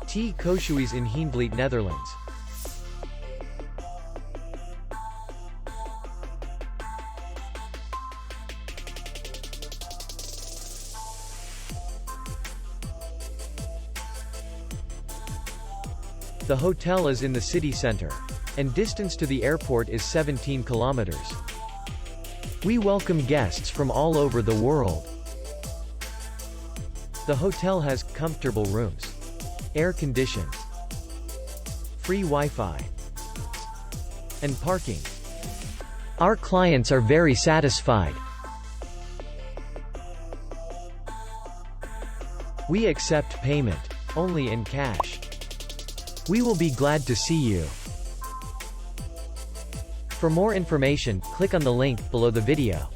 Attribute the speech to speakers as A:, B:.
A: Koetshuys in Heenvliet, Netherlands. The hotel is in the city center, and distance to the airport is 17 kilometers. We welcome guests from all over the world. The hotel has comfortable rooms, air conditioned, free Wi-Fi, and parking. Our clients are very satisfied. We accept payment only in cash. We will be glad to see you. For more information, click on the link below the video.